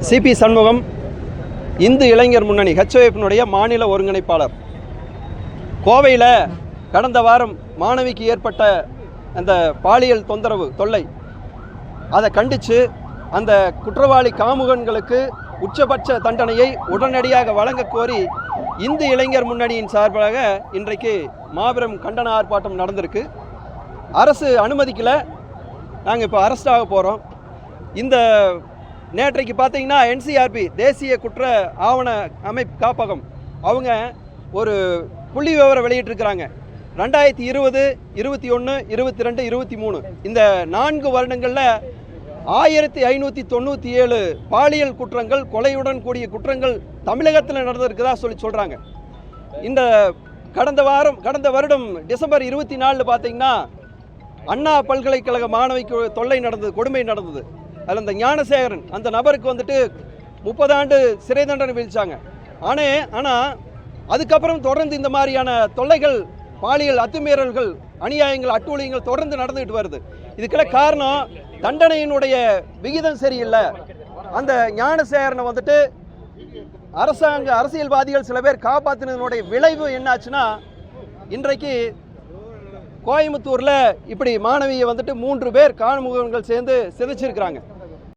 CP Shanmugam, Hindu இளைஞர் முன்னணி HOF-னுடைய மாநில ஒருங்கிணைப்பாளர். கோவையில் கடந்த வாரம் மாணவிக்கு ஏற்பட்ட அந்த பாலியல் தொல்லை, அதை கண்டித்து அந்த குற்றவாளி காமுகன்களுக்கு உச்சபட்ச தண்டனையை உடனடியாக வழங்க கோரி இந்து இளைஞர் முன்னணியின் சார்பாக இன்றைக்கு மாபெரும் கண்டன ஆர்ப்பாட்டம் நடந்திருக்கு. அரசு அனுமதிக்கலை, நாங்கள் இப்போ அரெஸ்ட் ஆக போகிறோம். இந்த நேற்றைக்கு பார்த்தீங்கன்னா NCRP தேசிய குற்ற ஆவண அமைப்பு காப்பகம் அவங்க ஒரு புள்ளி விவரம் வெளியிட்டிருக்கிறாங்க. 2020, 21, 22, 23 இந்த 4 வருடங்களில் 1597 பாலியல் குற்றங்கள், கொலையுடன் கூடிய குற்றங்கள் தமிழகத்தில் நடந்திருக்குதா சொல்கிறாங்க. இந்த கடந்த வருடம் டிசம்பர் 24 பார்த்தீங்கன்னா அண்ணா பல்கலைக்கழக மாணவிக்கு தொல்லை நடந்தது, கொடுமை நடந்தது. அதில் இந்த ஞானசேகரன் அந்த நபருக்கு வந்துட்டு 30 ஆண்டு சிறை தண்டனை விதிச்சாங்க. ஆனால் அதுக்கப்புறம் தொடர்ந்து இந்த மாதிரியான தொல்லைகள், பாலியல் அத்துமீறல்கள், அநியாயங்கள், அட்டூழியங்கள் தொடர்ந்து நடந்துகிட்டு வருது. இதுக்கெல்லாம் காரணம் தண்டனையினுடைய விகிதம் சரியில்லை. அந்த ஞானசேகரனை வந்துட்டு அரசியல்வாதிகள் சில பேர் காப்பாற்றினதனுடைய விளைவு என்னாச்சுன்னா, இன்றைக்கு கோயம்புத்தூரில் இப்படி மாணவியை வந்துட்டு 3 பேர் காமுகன்கள் சேர்ந்து சிதைச்சிருக்கிறாங்க.